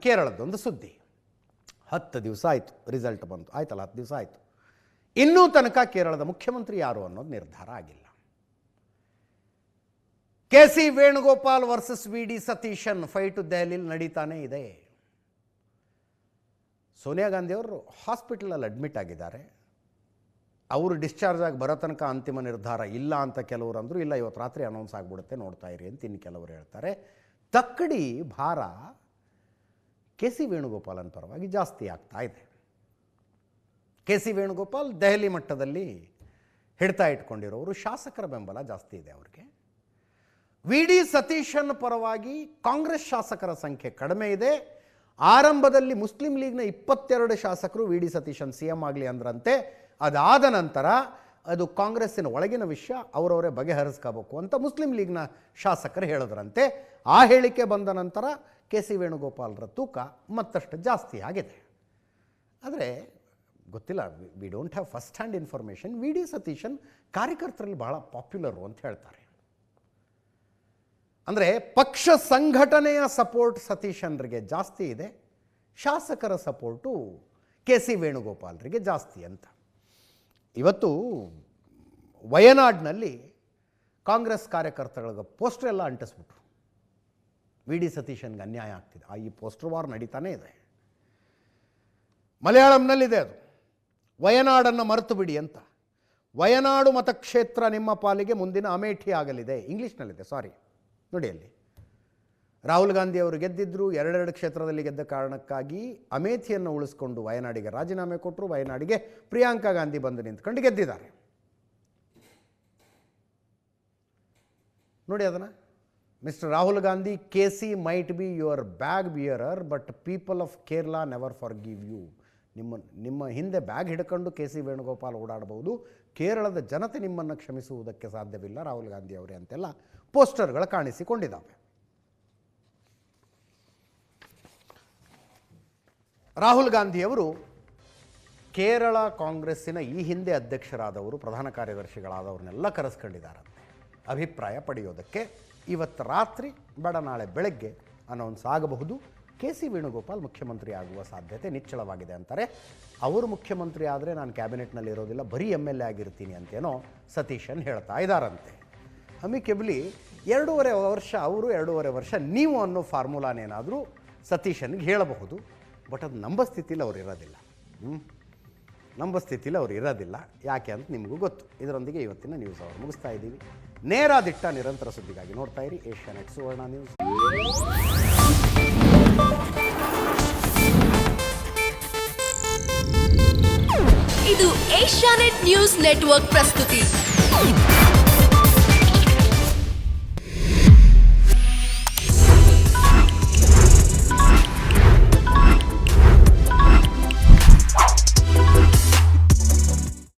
ಕೇರಳದೊಂದು ಸುದ್ದಿ. 10 ದಿವಸ ಆಯಿತು, ರಿಸಲ್ಟ್ ಬಂತು, ಆಯ್ತಲ್ಲ 10 ದಿವಸ ಆಯಿತು. ಇನ್ನೂ ತನಕ ಕೇರಳದ ಮುಖ್ಯಮಂತ್ರಿ ಯಾರು ಅನ್ನೋದು ನಿರ್ಧಾರ ಆಗಿಲ್ಲ. ಕೆ.ಸಿ. ವೇಣುಗೋಪಾಲ್ ವರ್ಸಸ್ ವಿ.ಡಿ. ಸತೀಶನ್ ಫೈಟು ದೆಹಲಿಯಲ್ಲಿ ನಡೀತಾನೇ ಇದೆ. ಸೋನಿಯಾ ಗಾಂಧಿ ಅವರು ಹಾಸ್ಪಿಟಲಲ್ಲಿ ಅಡ್ಮಿಟ್ ಆಗಿದ್ದಾರೆ. ಅವರು ಡಿಸ್ಚಾರ್ಜ್ ಆಗಿ ಬರೋ ತನಕ ಅಂತಿಮ ನಿರ್ಧಾರ ಇಲ್ಲ ಅಂತ ಕೆಲವರು ಅಂದರು. ಇಲ್ಲ, ಇವತ್ತು ರಾತ್ರಿ ಅನೌನ್ಸ್ ಆಗಿಬಿಡುತ್ತೆ, ನೋಡ್ತಾ ಇರಿ ಅಂತ ಇನ್ನು ಕೆಲವರು ಹೇಳ್ತಾರೆ. ತಕ್ಕಡಿ ಭಾರ ಕೆ.ಸಿ. ವೇಣುಗೋಪಾಲನ್ ಪರವಾಗಿ ಜಾಸ್ತಿ ಆಗ್ತಾ ಇದೆ. ಕೆ.ಸಿ. ವೇಣುಗೋಪಾಲ್ ದೆಹಲಿ ಮಟ್ಟದಲ್ಲಿ ಹಿಡ್ತಾ ಇಟ್ಕೊಂಡಿರೋರು, ಶಾಸಕರ ಬೆಂಬಲ ಜಾಸ್ತಿ ಇದೆ ಅವ್ರಿಗೆ. ವಿ.ಡಿ. ಸತೀಶನ್ ಪರವಾಗಿ ಕಾಂಗ್ರೆಸ್ ಶಾಸಕರ ಸಂಖ್ಯೆ ಕಡಿಮೆ ಇದೆ. ಆರಂಭದಲ್ಲಿ ಮುಸ್ಲಿಂ ಲೀಗ್ನ 22 ಶಾಸಕರು ವಿ.ಡಿ. ಸತೀಶನ್ ಸಿ.ಎಂ ಆಗಲಿ ಅಂದ್ರಂತೆ. ಅದಾದ ನಂತರ ಅದು ಕಾಂಗ್ರೆಸ್ಸಿನ ಒಳಗಿನ ವಿಷಯ, ಅವರವರೇ ಬಗೆಹರಿಸ್ಕೋಬೇಕು ಅಂತ ಮುಸ್ಲಿಂ ಲೀಗ್ನ ಶಾಸಕರು ಹೇಳಿದ್ರಂತೆ. ಆ ಹೇಳಿಕೆ ಬಂದ ನಂತರ ಕೆ.ಸಿ. ವೇಣುಗೋಪಾಲರ ತೂಕ ಮತ್ತಷ್ಟು ಜಾಸ್ತಿ ಆಗಿದೆ. ಆದರೆ ಗೊತ್ತಿಲ್ಲ, we don't have first hand information. VD. Satheesan ಕಾರ್ಯಕರ್ತರಲ್ಲಿ ಬಹಳ ಪಾಪ್ಯುಲರು ಅಂತ ಹೇಳ್ತಾರೆ. ಅಂದರೆ ಪಕ್ಷ ಸಂಘಟನೆಯ ಸಪೋರ್ಟ್ ಸತೀಶನ್ರಿಗೆ ಜಾಸ್ತಿ ಇದೆ, ಶಾಸಕರ ಸಪೋರ್ಟು ಕೆ.ಸಿ. ವೇಣುಗೋಪಾಲರಿಗೆ ಜಾಸ್ತಿ ಅಂತ. ಇವತ್ತು ವಯನಾಡ್ನಲ್ಲಿ ಕಾಂಗ್ರೆಸ್ ಕಾರ್ಯಕರ್ತರಿಗೆ ಪೋಸ್ಟರ್ ಎಲ್ಲ ಅಂಟಿಸ್ಬಿಟ್ರು. ವಿ.ಡಿ. ಸತೀಶನ್ಗೆ ಅನ್ಯಾಯ ಆಗ್ತಿದೆ, ಈ ಪೋಸ್ಟರ್ ವಾರ್ ನಡೀತಾನೇ ಇದೆ. ಮಲಯಾಳಂನಲ್ಲಿದೆ ಅದು, ವಯನಾಡನ್ನು ಮರೆತು ಬಿಡಿ ಅಂತ. ವಯನಾಡು ಮತಕ್ಷೇತ್ರ ನಿಮ್ಮ ಪಾಲಿಗೆ ಮುಂದಿನ ಅಮೇಠಿ ಆಗಲಿದೆ, ಇಂಗ್ಲೀಷ್ನಲ್ಲಿದೆ, ಸಾರಿ ನೋಡಿ. ಅಲ್ಲಿ ರಾಹುಲ್ ಗಾಂಧಿ ಅವರು ಗೆದ್ದಿದ್ರು, 2 ಕ್ಷೇತ್ರದಲ್ಲಿ ಗೆದ್ದ ಕಾರಣಕ್ಕಾಗಿ ಅಮೇಥಿಯನ್ನು ಉಳಿಸ್ಕೊಂಡು ವಯನಾಡಿಗೆ ರಾಜೀನಾಮೆ ಕೊಟ್ಟರು. ವಯನಾಡಿಗೆ ಪ್ರಿಯಾಂಕಾ ಗಾಂಧಿ ಬಂದು ನಿಂತ್ಕೊಂಡು ಗೆದ್ದಿದ್ದಾರೆ. ನೋಡಿ ಅದನ್ನು. Mister Rahul Gandhi, KC. Might be your bag bearer but people of Kerala never forgive you. ನಿಮ್ಮ ಹಿಂದೆ ಬ್ಯಾಗ್ ಹಿಡ್ಕೊಂಡು ಕೆ.ಸಿ. ವೇಣುಗೋಪಾಲ್ ಓಡಾಡಬಹುದು, ಕೇರಳದ ಜನತೆ ನಿಮ್ಮನ್ನು ಕ್ಷಮಿಸುವುದಕ್ಕೆ ಸಾಧ್ಯವಿಲ್ಲ ರಾಹುಲ್ ಗಾಂಧಿ ಅವರೇ ಅಂತೆಲ್ಲ ಪೋಸ್ಟರ್ಗಳು ಕಾಣಿಸಿಕೊಂಡಿದ್ದಾವೆ. ರಾಹುಲ್ ಗಾಂಧಿಯವರು ಕೇರಳ ಕಾಂಗ್ರೆಸ್ಸಿನ ಈ ಹಿಂದೆ ಅಧ್ಯಕ್ಷರಾದವರು, ಪ್ರಧಾನ ಕಾರ್ಯದರ್ಶಿಗಳಾದವ್ರನ್ನೆಲ್ಲ ಕರೆಸ್ಕೊಂಡಿದ್ದಾರಂತೆ ಅಭಿಪ್ರಾಯ ಪಡೆಯೋದಕ್ಕೆ. ಇವತ್ತು ರಾತ್ರಿ ಬೇಡ ನಾಳೆ ಬೆಳಗ್ಗೆ ಅನೌನ್ಸ್ ಆಗಬಹುದು. ಕೆ.ಸಿ. ವೇಣುಗೋಪಾಲ್ ಮುಖ್ಯಮಂತ್ರಿ ಆಗುವ ಸಾಧ್ಯತೆ ನಿಚ್ಚಳವಾಗಿದೆ ಅಂತಾರೆ. ಅವರು ಮುಖ್ಯಮಂತ್ರಿ ಆದರೆ ನಾನು ಕ್ಯಾಬಿನೆಟ್ನಲ್ಲಿ ಇರೋದಿಲ್ಲ, ಬರೀ ಎಮ್.ಎಲ್.ಎ ಆಗಿರ್ತೀನಿ ಅಂತೇನೋ ಸತೀಶನ್ ಹೇಳ್ತಾ ಇದ್ದಾರಂತೆ. ಅಮಿಕೆಬ್ಲಿ 2.5 ವರ್ಷ ಅವರು, 2.5 ವರ್ಷ ನೀವು ಅನ್ನೋ ಫಾರ್ಮುಲಾನೇನಾದರೂ ಸತೀಶನ್ಗೆ ಹೇಳಬಹುದು. ಬಟ್ ಅದು ನಂಬೋ ಸ್ಥಿತಿಲಿ ಅವ್ರು ಇರೋದಿಲ್ಲ. ನಂಬೋ ಸ್ಥಿತಿಲಿ ಅವ್ರು ಇರೋದಿಲ್ಲ. ಯಾಕೆ ಅಂತ ನಿಮಗೂ ಗೊತ್ತು. ಇದರೊಂದಿಗೆ ಇವತ್ತಿನ ನ್ಯೂಸ್ ಅವರು ಮುಗಿಸ್ತಾ ಇದ್ದೀವಿ. ನೇರ ದಿಟ್ಟ ನಿರಂತರ ಸುದ್ದಿಗಾಗಿ ನೋಡ್ತಾ ಇರಿ ಏಷ್ಯಾನೆಟ್ ಸುವರ್ಣ ನ್ಯೂಸ್. ಇದು ಏಷ್ಯಾನೆಟ್ ನ್ಯೂಸ್ ನೆಟ್ವರ್ಕ್ ಪ್ರಸ್ತುತಿ.